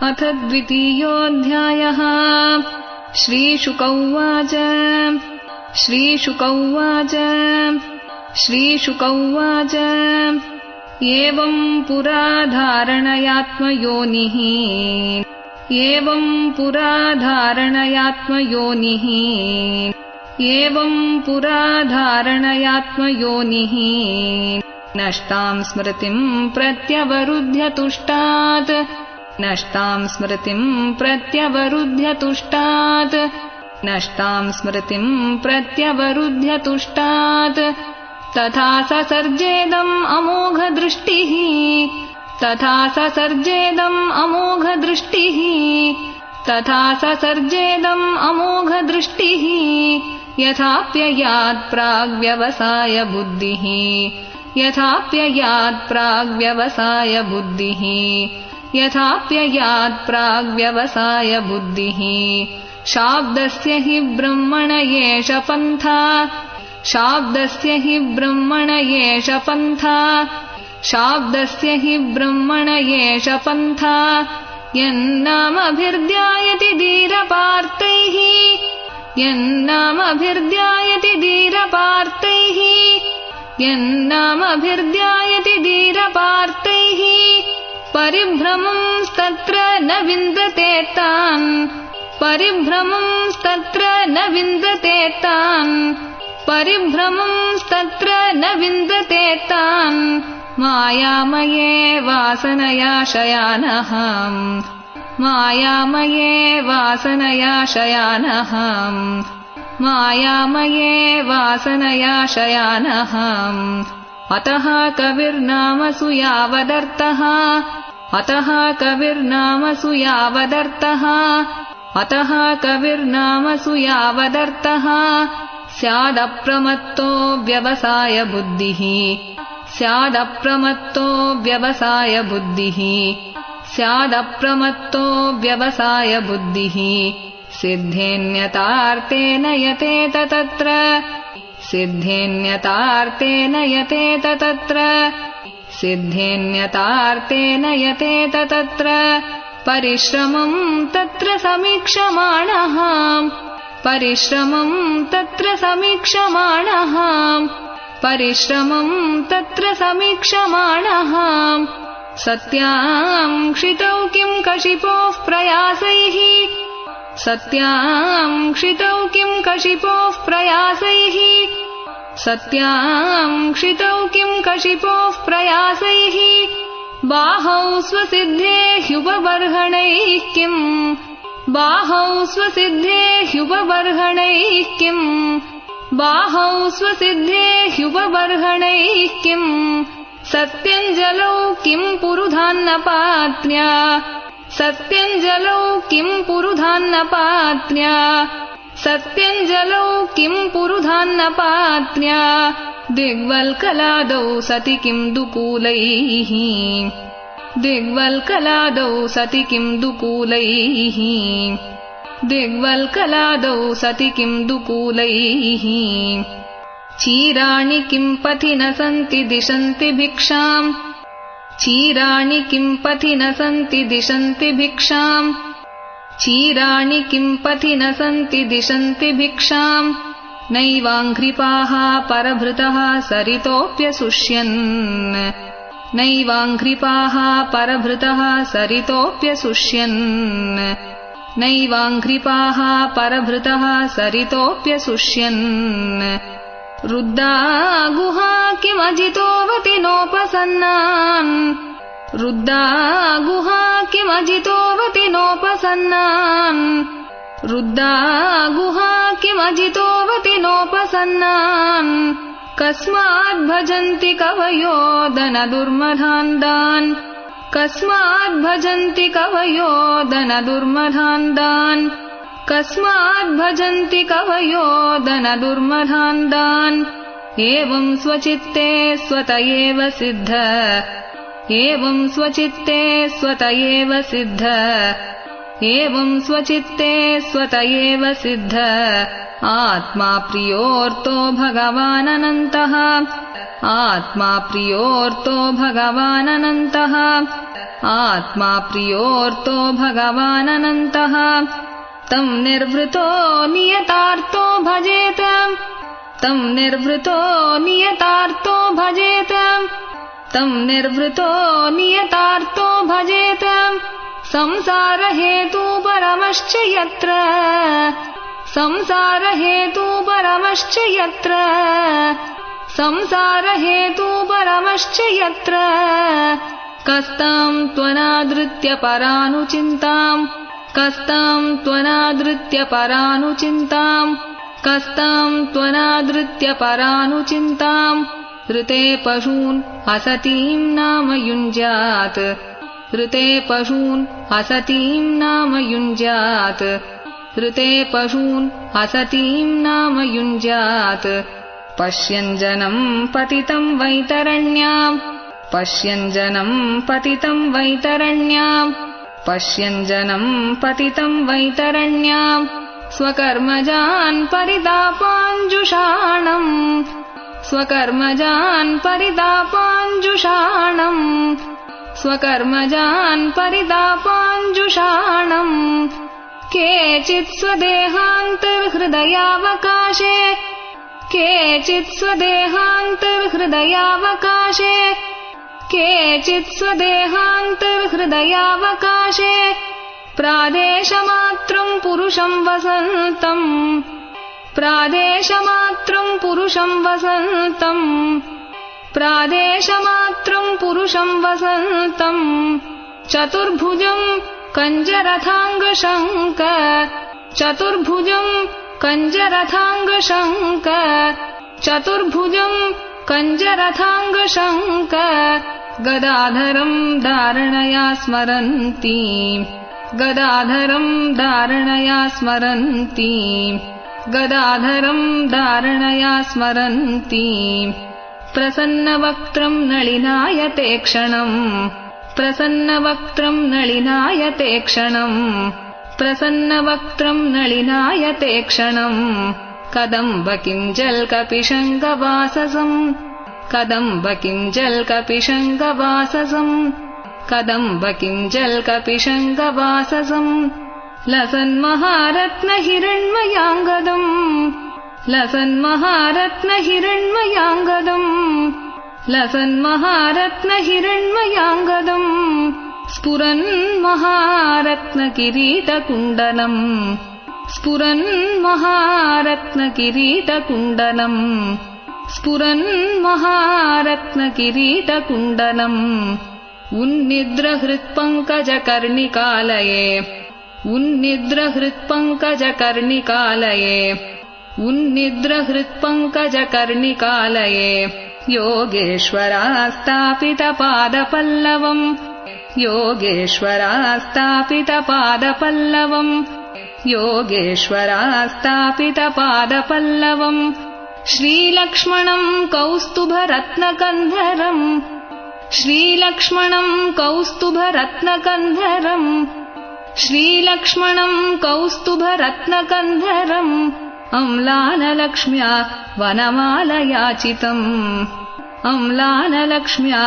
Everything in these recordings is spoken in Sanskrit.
अथ द्वितीयोऽध्यायः। श्रीशुक उवाच श्रीशुक उवाच एवं पुरा धारणयात्मयोनिः नष्टां स्मृतिं प्रत्यवरुध्य तुष्टात् तथा ससर्जेदम् अमोघदृष्टिः यथाप्ययात् प्राग्व्यवसाय बुद्धिः शाब्दस्य हि ब्रह्मण एष पन्था यन्नामभिर्ध्यायति धीरपार्थैः परिभ्रमंस्तत्र न विन्दते तान् मायामये वासनया शयानः अतः कविर्नाम सुयावदर्थः स्यादप्रमत्तो व्यवसाय बुद्धिः सिद्धेन्यतार्तेन यतेत तत्र परिश्रमं तत्र समीक्षमाणः सत्यां क्षितौ किं कशिपोः प्रयासैः बाहौ स्वसिद्धे ह्युपबर्हणैः किम् सत्यञ्जलौ किं पुरुधान्नपात्न्या दिग्वल्कलादौ सति किं दुकूलैः चीराणि किं पथि न सन्ति दिशन्ति भिक्षाम् नैवाङ्घ्रिपाः परभृतः सरितोऽप्यसुष्यन् रुद्धा गुहा किमजितोऽवति नोपसन्नान् कस्माद्भजन्ति कवयो दनदुर्मधान्दान् एवं स्वचित्ते स्वत एव सिद्ध आत्मा प्रियोर्तो भगवानन्तः आत्मा प्रियोऽर्तो भगवाननन्तः तं निर्वृतो नियतार्तो भजेत तं निर्वृतो नियतार्तो भजेत तं निर्वृतो नियतार्तो भजेत संसारहेतु परमश्च यत्र संसारहेतु परमश्च यत्र संसारहेतु परमश्च यत्र कस्तां त्वनादृत्य परानुचिन्तां कस्तां त्वनादृत्य परानुचिन्तां कस्तां त्वनादृत्य परानुचिन्तां ऋते पशून् असतीं नाम युञ्जात् ऋते पशून् असतीं नाम युञ्जात् ऋते पशून् असतीं नाम युञ्जात् पश्यञ्जनं पतितं वैतरण्यां पश्यञ्जनं पतितं वैतरण्यां पश्यञ्जनं पतितं वैतरण्यां स्वकर्मजान् परितापाञ्जुषाणम् स्वकर्मजान् परितापाञ्जुषाणम् स्वकर्मजान् परितापाञ्जुषाणम् केचित् स्वदेहान्तर्हृदयावकाशे केचित् स्वदेहान्तर्हृदयावकाशे केचित् स्वदेहान्तर्हृदयावकाशे प्रादेशमात्रं पुरुषं वसन्तम् प्रादेशमात्रं पुरुषं वसन्तम् प्रादेशमात्रं पुरुषं वसन्तम् चतुर्भुजं कञ्जरथाङ्गशङ्क चतुर्भुजं कञ्जरथाङ्गशङ्क चतुर्भुजं कञ्जरथाङ्गशङ्क गदाधरं धारणया स्मरन्ति गदाधरं धारणया स्मरन्ति गदाधरं धारणया स्मरन्ति प्रसन्नवक्त्रं नलिनायते क्षणम् प्रसन्नवक्त्रं नलिनायते क्षणम् प्रसन्नवक्त्रं नलिनायते क्षणम् कदम्बकिञ्जल्कपिशङ्गवाससम् कदम्बकिञ्जल्कपिशङ्गवाससम् कदम्बकिञ्जल्कपिशङ्गवाससम् लसन्महारत्नहिरण्मयाङ्गदम् लसन्महारत्नहिरण्मयाङ्गदम् लसन्महारत्नहिरण्मयाङ्गदम् स्फुरन्महारत्नकिरीटकुण्डलम् स्फुरन्महारत्नकिरीटकुण्डलम् स्फुरन्महारत्नकिरीटकुण्डलम् उन्निद्रहृत्पङ्कजकर्णिकालये उन्निद्रहृत्पङ्कजकर्णिकालये उन्निद्रहृत्पङ्कजकर्णिकालये योगेश्वरास्तापितपादपल्लवम् योगेश्वरास्तापितपादपल्लवम् योगेश्वरास्तापितपादपल्लवम् श्रीलक्ष्मणं कौस्तुभरत्नकन्धरम् श्रीलक्ष्मणं कौस्तुभरत्नकन्धरम् श्रीलक्ष्मणं कौस्तुभरत्नकन्धरम् अम्लानलक्ष्म्या वनमालयाचितम् अम्लानलक्ष्म्या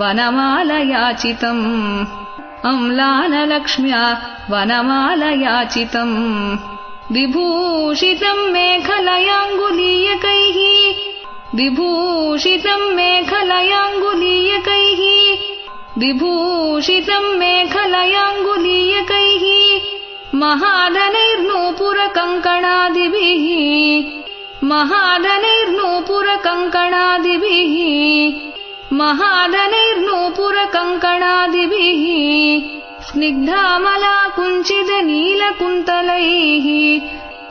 वनमालयाचितम् अम्लानलक्ष्म्या वनमालयाचितम् विभूषितं मेखलयाङ्गुलीयकैः विभूषितं मेखलयाङ्गुलीयकैः विभूषितं मेखलयाङ्गुलीयकैः महाधनैर्नूपुरकङ्कणादिभिः महाधनैर्नूपुरकङ्कणादिभिः महाधनैर्नूपुरकङ्कणादिभिः स्निग्धामलाकुञ्चितनीलकुन्तलैः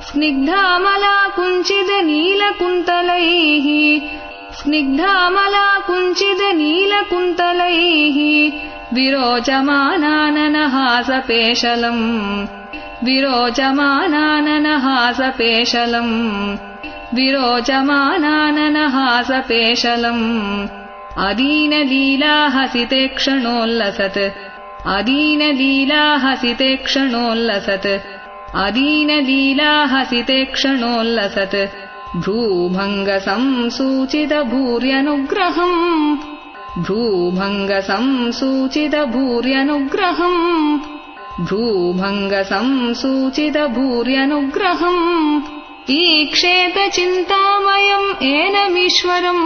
स्निग्धामलाकुञ्चितनीलकुन्तलैः स्निग्धामलाकुञ्चितनीलकुन्तलैः विरोचमानाननहासपेशलम् विरोचमानाननहासपेशलम् विरोचमानाननहासपेशलम् अदीनलीलाहसिते क्षणोल्लसत् अदीनलीलाहसिते क्षणोल्लसत् अदीनलीलाहसिते क्षणोल्लसत् भ्रूभङ्गसंसूचितभूर्यनुग्रहम् भ्रूभङ्गसंसूचितभूर्यनुग्रहम् भ्रूभङ्गसंसूचितभूर्यनुग्रहम् ईक्षेत चिन्तामयम् एनमीश्वरम्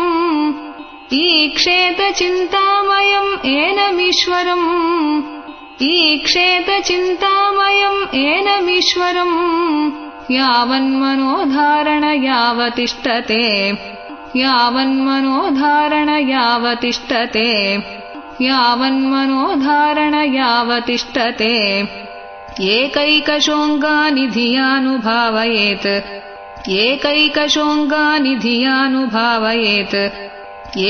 ईक्षेत चिन्तामयम् एनमीश्वरम् ईक्षेत चिन्तामयम् एनमीश्वरम् यावन्मनोधारण यावतिष्ठते यावन्मनोधारण यावतिष्ठते यावन्मनोधारण यावतिष्ठते एकैकशोऽङ्गानि धियानुभावयेत् एकैकशोऽङ्गानि धियानुभावयेत्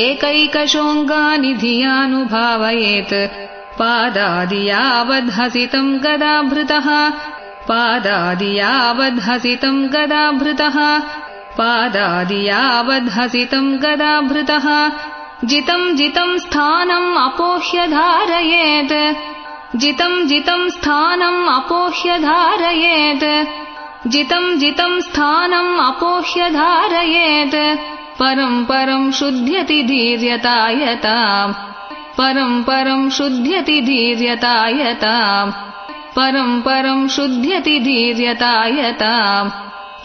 एकैकशोऽङ्गानि धियानुभावयेत् पादादियावद्हसितम् गदाभृतः पादादियावद्हसितम् गदाभृतः पादादियावद्हसितम् गदाभृतः जितम् जितम् स्थानम् अपोह्य धारयेत् जितम् जितम् स्थानम् अपोह्य धारयेत् जितम् जितम् स्थानम् अपोह्य धारयेत् परम् परम् शुध्यति धीर्यतायताम् परम् परम् शुध्यति धीर्यतायताम् परम् परम् शुध्यति धीर्यतायताम्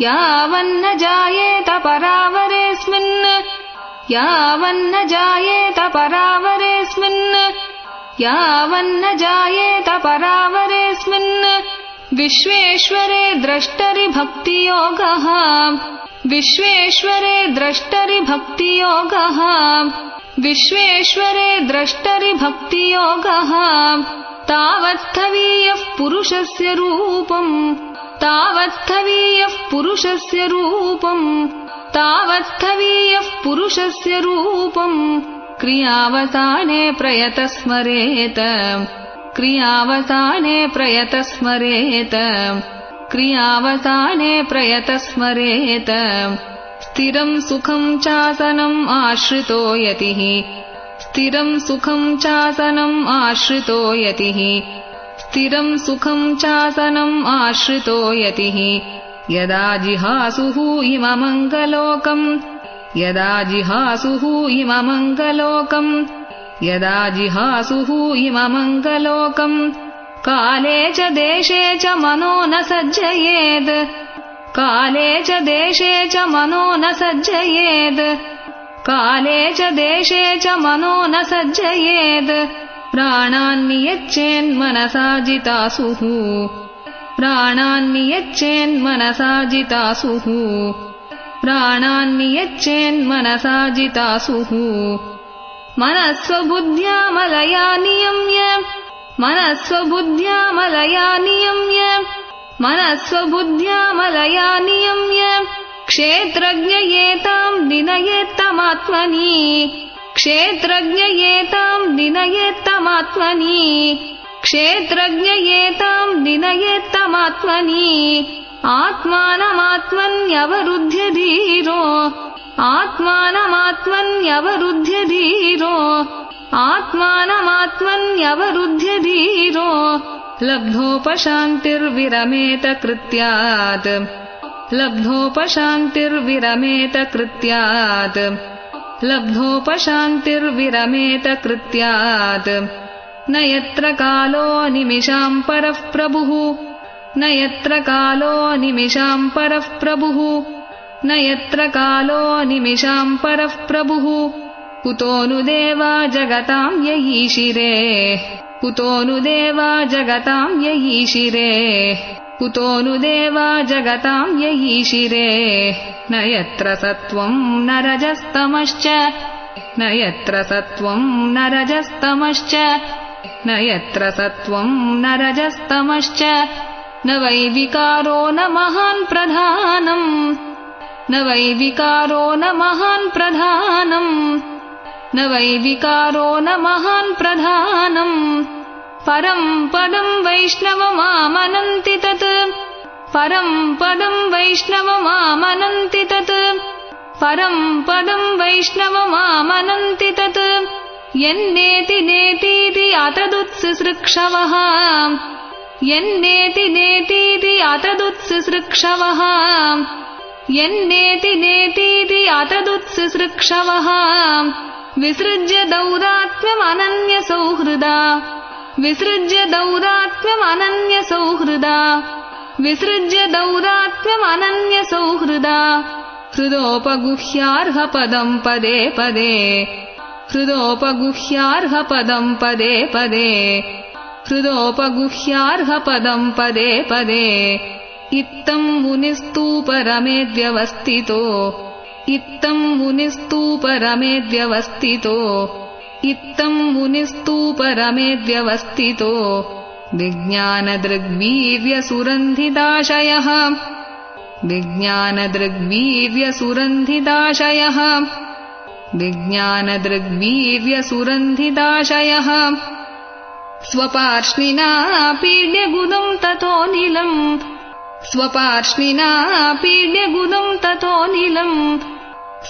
यावन्न जायेत परावरेऽस्मिन् यावन्न जायेत परावरेऽस्मिन् यावन्न जायेत परावरेऽस्मिन् विश्वेश्वरे द्रष्टरि भक्तियोगः विश्वेश्वरे द्रष्टरि भक्तियोगः विश्वेश्वरे द्रष्टरि भक्तियोगः तावत्स्थवीयः पुरुषस्य रूपम् तावत्स्थवीयः पुरुषस्य रूपम् तावत्स्थवीयः पुरुषस्य रूपम् क्रियावसाने प्रयतस्मरेत क्रियावसाने प्रयतस्मरेत क्रियावसाने प्रयतस्मरेत स्थिरम् सुखम् चासनम् आश्रितो यतिः स्थिरम् सुखम् चासनम् आश्रितो यतिः स्थिरम् सुखम् चासनम् आश्रितो यतिः यदा जिहासुः इममङ्गलोकम् यदा जिहासुः इममङ्गलोकम् यदा जिहासुः इममङ्गलोकम् काले च देशे च मनो न सज्जयेत् काले च देशे च मनो न सज्जयेत् काले च देशे च मनो न सज्जयेत् प्राणान्नियच्चेन्मनसा जितासुः प्राणान्नियच्चेन्मनसा जितासुः प्राणान्नियच्चेन्मनसा जितासुः मनस्वबुद्ध्या मलया नियम्य मनस्वबुद्ध्या मलया नियम्य मनस्वबुद्ध्या मलया नियम्य क्षेत्रज्ञयेताम् दिनयेत्तमात्मनि क्षेत्रज्ञयेताम् दिनयेत्तमात्मनि क्षेत्रज्ञयेताम् दिनयेत्तमात्मनि आत्मानमात्मन्यवरुध्य धीरो आत्मानमात्मन्यवरुध्य धीरो आत्मानमात्मन्यवरुध्य धीरो लब्धोपशान्तिर्विरमेत कृत्यात् लब्धोपशान्तिर्विरमेत कृत्यात् लब्धोपशान्तिर्विरमेत कृत्यात् न यत्र कालो निमिषाम् परः प्रभुः न यत्र कालो निमिषाम् परः प्रभुः न यत्र कालो निमिषाम् परः प्रभुः कुतो नु देवा जगताम् ययीशिरे कुतो नु देवा जगताम् ययीशिरे कुतो नु देवा जगताम् ययीशिरे न यत्र सत्त्वम् न रजस्तमश्च न यत्र सत्त्वम् न रजस्तमश्च न यत्र सत्त्वम् न रजस्तमश्च न वै विकारो न महान् प्रधानम् न वै विकारो न महान् प्रधानम् न वै विकारो न महान् प्रधानम् परम् पदम् वैष्णवमामनन्ति तत् परम् पदम् वैष्णवमामनन्ति तत् परम् पदम् वैष्णवमामनन्ति तत् यन्नेति नेतीति अतदुत्सृक्षवः यन्नेति नेतीति अतदुत्सृक्षवः यन्नेति नेतीति अतदुत्सृक्षवः विसृज्य दौरात्म्यमनन्यसौहृदा विसृज्य दौरात्म्यमनन्यसौहृदा विसृज्य दौरात्म्यमनन्यसौहृदा हृदोपगुह्यार्हपदं पदे पदे हृदोपगुह्यार्हपदं पदे पदे हृदोपगुह्यार्हपदं पदे पदे इत्थं मुनिस्तु परमेद्व्यवस्थितो इत्थं मुनिस्तु परमेद्व्यवस्थितो इत्थं मुनिस्तु परमेद्व्यवस्थितो विज्ञानदृग्वीर्यसुरन्धिदाशयः विज्ञानदृग्वीर्यसुरन्धिदाशयः विज्ञानदृग्वीर्यसुरन्धिदाशयः स्वपार्ष्णिना पीड्यगुदं ततोऽनिलम् स्वपार्ष्णिना पीड्यगुदं ततोऽनिलम्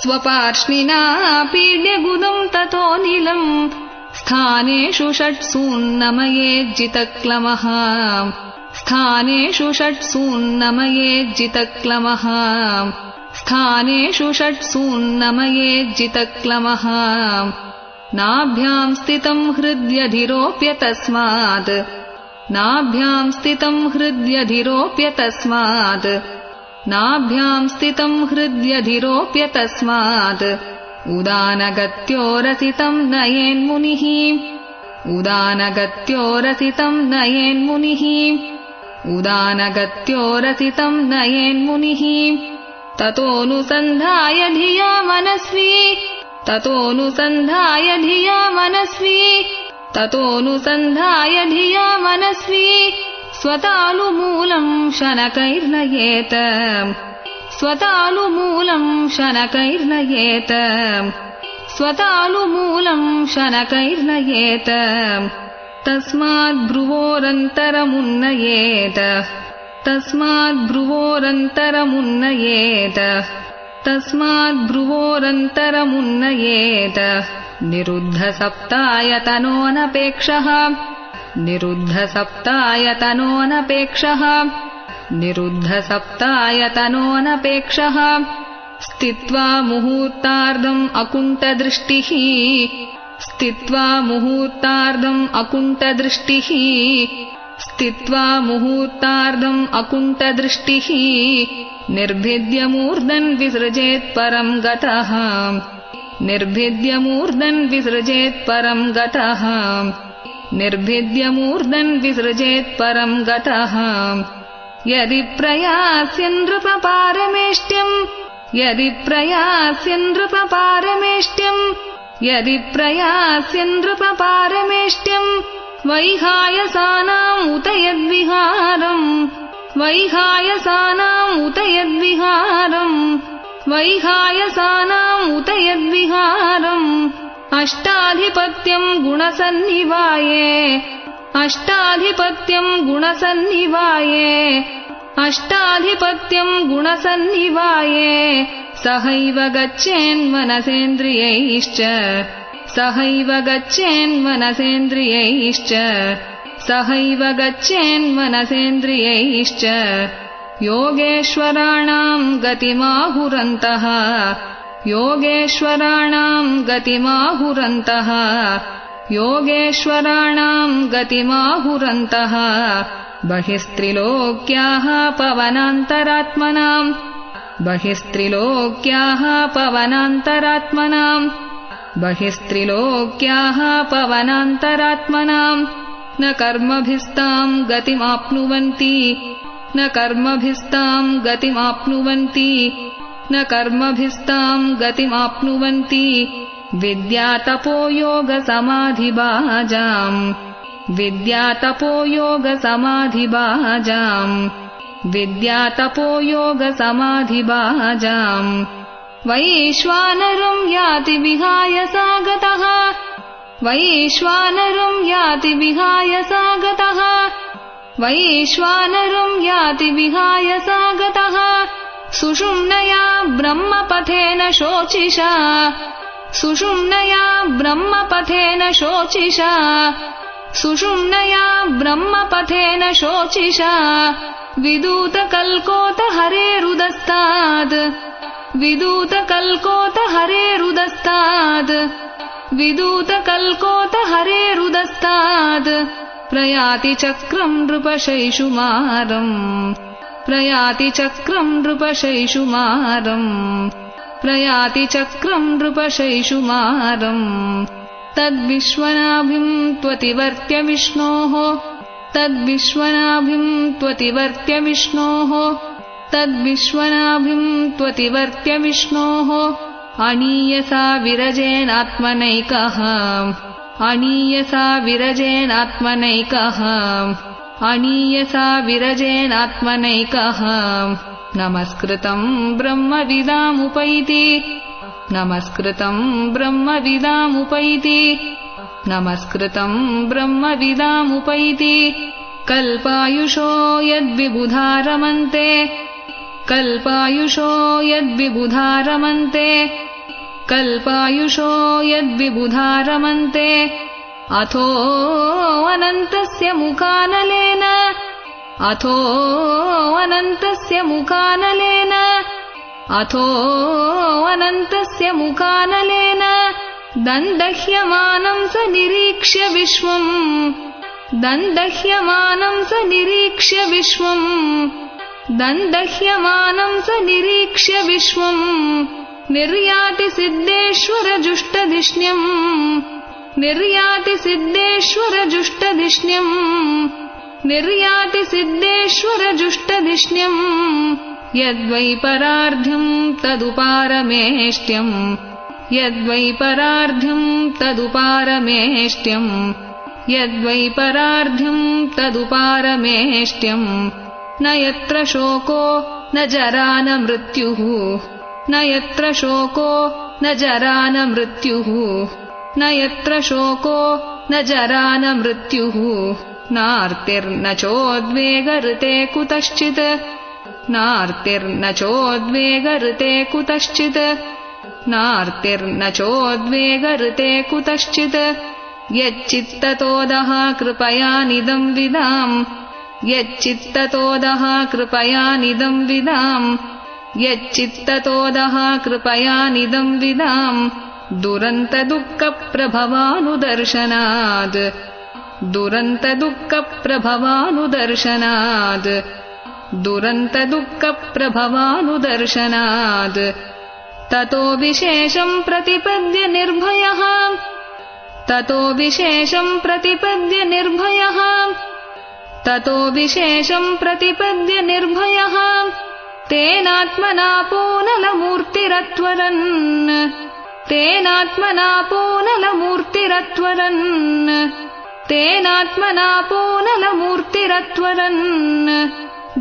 स्वपार्ष्णिना पीड्यगुदं ततोऽनिलम् स्थानेषु षट्सून्नमयेज्जितक्लमः स्थानेषु षट्सून्नमयेज्जितक्लमः स्थानेषु षट्सून्नमयेज्जितक्लमः नाभ्यां स्थितं हृद्यधिरोप्य तस्मात् नाभ्यां स्थितं हृद्यधिरोप्य तस्मात् नाभ्यां स्थितं हृद्यधिरोप्य तस्मात् उदानगत्योरसितं नयेन्मुनिः उदानगत्योरसितं नयेन्मुनिः उदानगत्योरसितं नयेन्मुनिः ततोऽनुसन्धाय धिया मनस्वी ततोऽनुसन्धाय धिया मनस्वी ततोऽनुसन्धाय धिया मनस्वी स्वतालुमूलं शनकैर्नयेत स्वतालुमूलं शनकैर्नयेत स्वतालुमूलं शनकैर्नयेत तस्माद्भ्रुवोरन्तरमुन्नयेत तस्माद्भ्रुवोरन्तरमुन्नयेत तस्माद्भ्रुवोरन्तरमुन्नयेत निरुद्धसप्तायतनोऽनपेक्षः निरुद्धसप्तायतनोऽनपेक्षः निरुद्धसप्तायतनोऽनपेक्षः स्थित्वा मुहूर्तार्धम् अकुण्ठदृष्टिः स्थित्वा मुहूर्तार्धम् अकुण्ठदृष्टिः स्थित्वा मुहूर्तार्धम् अकुण्ठदृष्टिः निर्भिद्यमूर्धन् विसृजेत् परं गतः निर्भिद्यमूर्धन् विसृजेत् परं गतः निर्भिद्यमूर्धन् विसृजेत् परं गतः यदि प्रयास्य नृपपारमेष्ट्यम् यदि प्रयास्य नृपपारमेष्ट्यम् यदि प्रयास्य नृपपारमेष्ट्यम् वैहायसानाम् उत यद्विहारम् वैहायसानाम् उत यद्विहारम् वैहायसानाम् उत यद्विहारम् अष्टाधिपत्यम् गुणसन्निवाये अष्टाधिपत्यम् गुणसन्निवाये अष्टाधिपत्यम् गुणसन्निवाये सहैव गच्छेन्मनसेन्द्रियैश्च सहैव गच्छेन्मनसेन्द्रियैश्च सहैव गच्छेन्मनसेन्द्रियैश्च योगेश्वराणाम् गतिमाहुरन्तः योगेश्वराणाम् गतिमाहुरन्तः योगेश्वराणाम् गतिमाहुरन्तः बहिस्त्रिलोक्याः पवनान्तरात्मनाम् बहिस्त्रिलोक्याः पवनान्तरात्मनाम् बहिस्त्रिलोक्याः पवनान्तरात्मनाम् न कर्मभिस्ताम् गतिमाप्नुवन्ति न कर्मभिस्ताम् गतिमाप्नुवन्ति न कर्मभिस्ताम् गतिमाप्नुवन्ति विद्यातपोयोगसमाधिभाजाम् विद्यातपोयोगसमाधिभाजाम् विद्यातपोयोगसमाधिभाजाम् वैश्वानरम् याति विहाय सा गतः वैश्वानरम् याति विहाय सा गतः वैश्वानरम् याति विहाय सा गतः सुषुम्नया ब्रह्मपथेन शोचिषा सुषुम्नया ब्रह्मपथेन शोचिषा सुषुम्नया ब्रह्मपथेन शोचिषा विदूतकल्कोत हरेरुदस्ताद् विदूतकल्कोत हरेरुदस्ताद् विदूतकल्कोत हरेरुदस्तात् प्रयाति चक्रम् नृपशैशुमारम् प्रयाति चक्रम् नृपशैशुमारम् प्रयाति चक्रम् नृपशैशुमारम् तद्विश्वनाभिम् त्वतिवर्त्य विष्णोः तद्विश्वनाभिम् त्वतिवर्त्य विष्णोः तद्विश्वनाभिम् त्वतिवर्त्य विष्णोः अनीयसा विरजेनात्मनैकः अनीयसा विरजेनात्मनैकः अनीयसा विरजेनात्मनैकः नमस्कृतम् ब्रह्मविदामुपैति नमस्कृतम् ब्रह्मविदामुपैति नमस्कृतम् ब्रह्मविदामुपैति कल्पायुषो यद्विबुधारमन्ते कल्पायुषो यद्विबुधारमन्ते कल्पायुषो यद्विबुधारमन्ते अथो अनन्तस्य मुखानलेन अथो अनन्तस्य मुखानलेन अथो अनन्तस्य मुखानलेन दन्दह्यमानम् स निरीक्ष्य विश्वम् दन्दह्यमानम् स निरीक्ष्य विश्वम् दन्दह्यमानम् स निरीक्ष्य विश्वम् निर्याति सिद्धेश्वर जुष्टधिष्ण्यम् निर्याति सिद्धेश्वर जुष्टधिष्ण्यम् निर्याति सिद्धेश्वर जुष्टधिष्ण्यम् यद्वै परार्ध्यम् तदुपारमेष्ट्यम् यद्वै परार्ध्यम् तदुपारमेष्ट्यम् यद्वै परार्ध्यम् तदुपारमेष्ट्यम् न यत्र शोको न जरा न मृत्युः न यत्र शोको न जरा न मृत्युः न यत्र शोको न जरा न मृत्युः नार्तिर्न चोद्वेगऋते कुतश्चित् नार्तिर्न चोद्वेगऋते कुतश्चित् नार्तिर्न चोद्वेगऋते कुतश्चित् यच्चित्ततोदः कृपयानिदम् विदाम् यच्चित्ततोदः कृपयानिदम् विदाम् यच्चित्ततोदः कृपयानिदम् विदाम् दुरन्तदुःखप्रभवानुदर्शनात् दुरन्तदुःखप्रभवानुदर्शनात् दुरन्तदुःखप्रभवानुदर्शनात् ततो विशेषम् प्रतिपद्य निर्भयः ततो विशेषम् प्रतिपद्य निर्भयः ततो विशेषम् प्रतिपद्य निर्भयः तेनात्मनापोनलमूर्तिरत्वरन् तेनात्मनापोनलमूर्तिरत्वरन् तेनात्मनापोनलमूर्तिरत्वरन्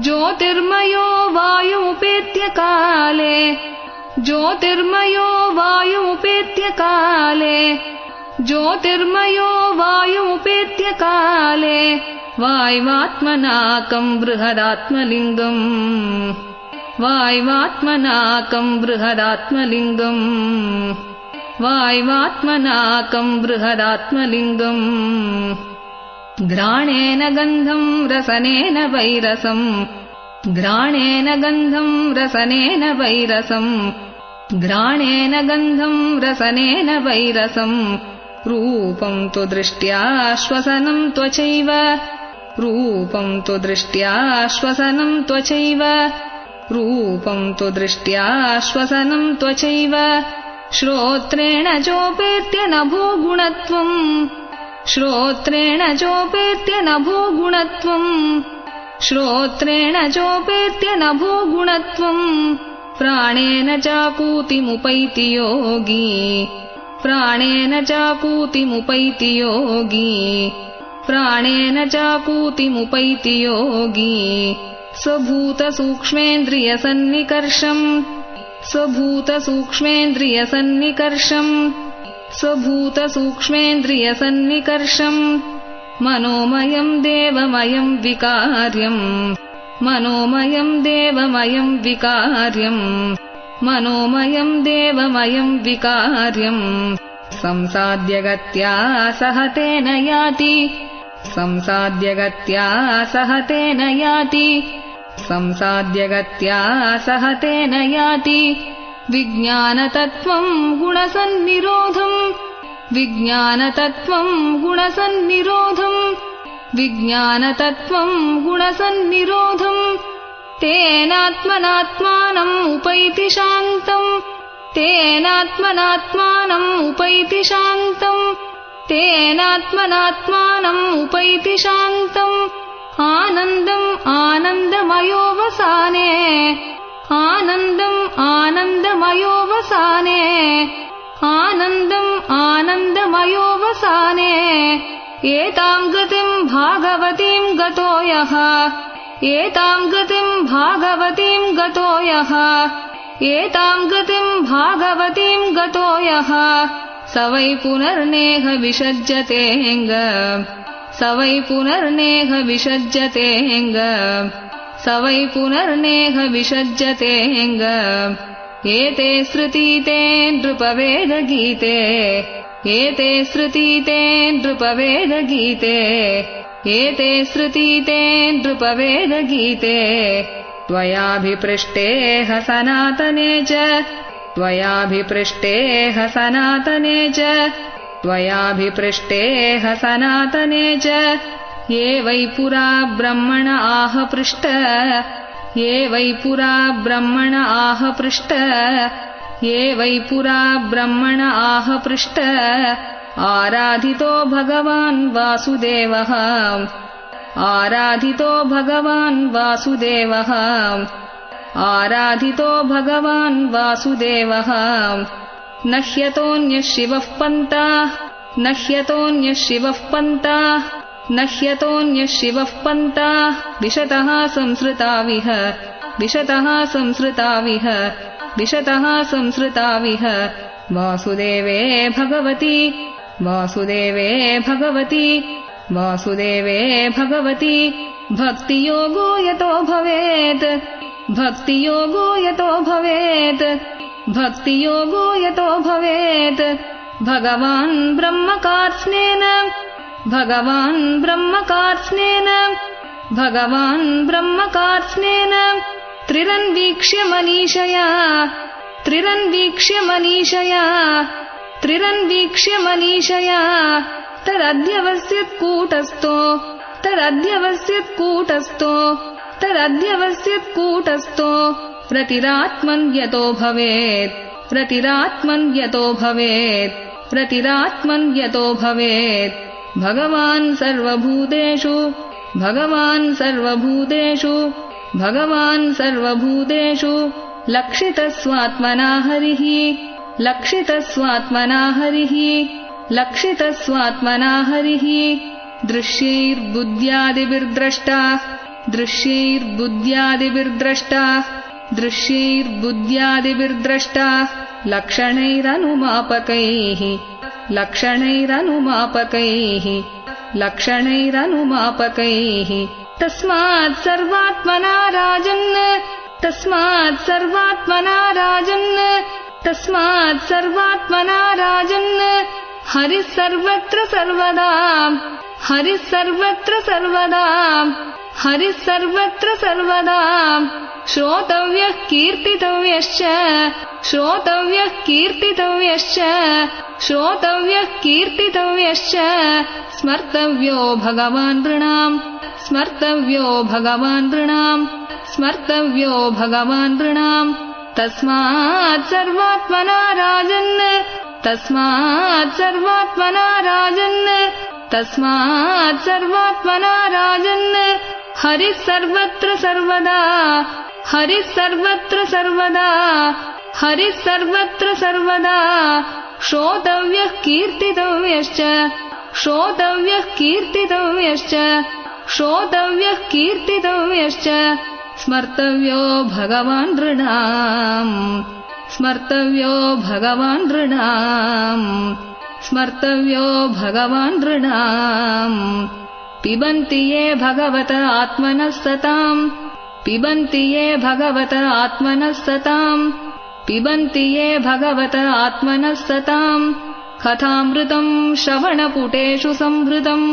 ज्योतिर्मयो वायुपेत्य काले ज्योतिर्मयो वायुपेत्य काले ज्योतिर्मयो वायुपेत्य काले वाय्वात्मनाकम् बृहदात्मलिङ्गम् वाय्वात्मनाकम् बृहदात्मलिङ्गम् वाय्वात्मनाकम् बृहदात्मलिङ्गम् घ्राणेन गन्धम् रसनेन वैरसम् घ्राणेन गन्धम् रसनेन वैरसम् घ्राणेन गन्धम् रसनेन वैरसम् रूपम् तु दृष्ट्या श्वसनम् त्वचैव रूपम् तु दृष्ट्या श्वसनम् त्वचैव रूपम् तु दृष्ट्या श्वसनम् त्वचैव श्रोत्रेण चोपेत्य नभो गुणत्वम् श्रोत्रेण चोपेत्य नभो गुणत्वम् श्रोत्रेण चोपेत्य नभो गुणत्वम् प्राणेन चाकूतिमुपैति योगी प्राणेन चाकूतिमुपैति योगी प्राणेन चाकूतिमुपैति योगी स्वभूतसूक्ष्मेन्द्रियसन्निकर्षम् स्वभूतसूक्ष्मेन्द्रियसन्निकर्षम् स्वभूतसूक्ष्मेन्द्रियसन्निकर्षम् मनोमयम् देवमयम् विकार्यम् मनोमयम् देवमयम् विकार्यम् मनोमयम् देवमयम् विकार्यम् संसाद्यगत्या सह तेन याति संसाद्यगत्या सह तेन याति संसाद्यगत्या सह तेन याति विज्ञानतत्त्वम् गुणसन्निरोधम् विज्ञानतत्त्वं गुणसन्निरोधम् विज्ञानतत्त्वं गुणसन्निरोधम् तेनात्मनात्मानम् उपैति शान्तम् तेनात्मनात्मानम् उपैति शान्तम् तेनात्मनात्मानम् उपैति शान्तम् आनन्दम् आनन्दमयोऽवसाने आनन्दम् आनन्दमयोऽवसाने आनन्दम् आनन्दमयोऽवसाने एताम् गतिम् भागवतीम् गतो यः एताम् गतिम् भागवतीम् गतो यः एताम् गतिम् भागवतीम् गतो यः स वै पुनर्नेह विसज्जतेऽङ्ग स वै पुनर्नेह विसज्जतेऽङ्ग स वै पुनर्नेह विसज्जतेऽङ्ग एते श्रुतीते नृपवेदगीते एते श्रुतीते नृपवेदगीते एते श्रुतीते नृपवेदगीते त्वयाभिपृष्टेह सनातने च त्वयाभिपृष्टेह सनातने च त्वयाभिपृष्टेह सनातने च ये वै पुरा ब्रह्मण आह पृष्ट ये वै पुरा ब्रह्मण आह पृष्ट ये वै पुरा ब्रह्मण आह पृष्ट आराधितो भगवान् वासुदेवः आराधितो भगवान् वासुदेवः आराधितो भगवान् वासुदेवः न ह्यतोऽन्यः शिवः पन्थाः न ह्यतोऽन्यः शिवः पन्थाः न ह्यतोऽन्यः शिवः पन्थाः विशतः संसृताविह विशतः संसृताविह विशतः संसृताविह वासुदेवे भगवति वासुदेवे भगवति वासुदेवे भगवति भक्तियोगो यतो भवेत् भक्तियोगो यतो भवेत् भक्तियोगो यतो भवेत् भगवान् ब्रह्मकार्त्स्नेन भगवान् ब्रह्मकार्त्स्नेन भगवान् ब्रह्मकार्त्स्नेन त्रिरन्वीक्ष्य मनीषया त्रिरन्वीक्ष्य मनीषया त्रिरन्वीक्ष्य मनीषया तदध्यवस्यत्कूटस्थो तदध्यवस्यत्कूटस्थो तदध्यवस्यत्कूटस्थो रतिरात्मन् यतो भवेत् रतिरात्मन् यतो भवेत् रतिरात्मन् यतो भवेत् भगवान् सर्वभूतेषु भगवान् सर्वभूतेषु भगवान् सर्वभूतेषु लक्षितस्वात्मना हरिः लक्षितस्वात्मना हरिः लक्षितस्वात्मना हरिः दृश्यैर्बुद्ध्यादिभिर्द्रष्टा दृश्यैर्बुद्ध्यादिभिर्द्रष्टा दृश्यैर्बुद्ध्यादिभिर्द्रष्टा लक्षणैरनुमापकैः लक्षणैरनुमापकैः लक्षणैरनुमापकैः तस्मात् सर्वात्मना राजन् तस्मात् सर्वात्मना राजन् तस्मात् सर्वात्मना राजन् हरिः सर्वत्र सर्वदा हरिः सर्वत्र सर्वदा हरिः सर्वत्र सर्वदा श्रोतव्यः कीर्तितव्यश्च श्रोतव्यः कीर्तितव्यश्च श्रोतव्यः कीर्तितव्यश्च स्मर्तव्यो भगवान् नृणाम् स्मर्तव्यो भगवान् नृणाम् स्मर्तव्यो भगवान् नृणाम् तस्मात् सर्वात्मना राजन् तस्मात् सर्वात्मना राजन् तस्मात् सर्वात्मना राजन् हरिः सर्वत्र सर्वदा हरिः सर्वत्र सर्वदा हरिः सर्वत्र सर्वदा श्रोतव्यः कीर्तितव्यश्च श्रोतव्यः कीर्तितव्यश्च श्रोतव्यः कीर्तितव्यश्च स्मर्तव्यो भगवान् नृणाम् स्मर्तव्यो भगवान् नृणाम् स्मर्तव्यो भगवान् नृणाम् पिबन्ति ये भगवत आत्मनः सताम् पिबन्ति ये भगवत आत्मनः सताम् पिबन्ति ये भगवत आत्मनः सताम् कथामृतम् श्रवणपुटेषु संहृतम्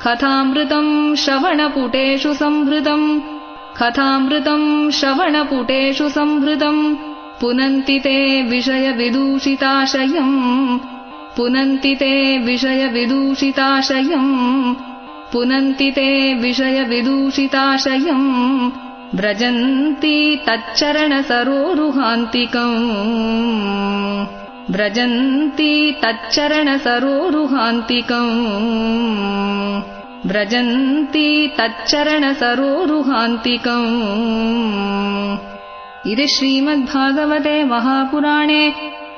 कथामृतम् श्रवणपुटेषु संहृतम् कथामृतम् श्रवणपुटेषु संहृतम् पुनन्ति ते विषयविदूषिताशयम् पुनन्ति ते विषयविदूषिताशयम् पुनन्ति ते विषयविदूषिताशयम् व्रजन्ति तच्चरणसरोरुहान्तिकम् व्रजन्ति तच्चरणसरोरुहान्तिकम् व्रजन्ति तच्चरणसरोरुहान्तिकम्। इति श्रीमद्भागवते महापुराणे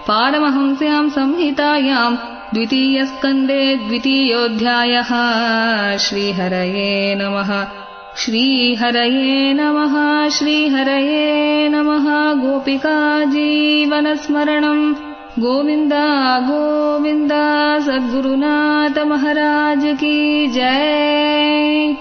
पारमहंस्यां संहितायां द्वितीयस्कन्धे द्वितीयोऽध्यायः। श्रीहरये नमः। श्रीहरये नमः। श्रीहरये नमः। गोपिका जीवनस्मरणम् गोविन्द गोविन्द। सद्गुरुनाथ महाराज की जय।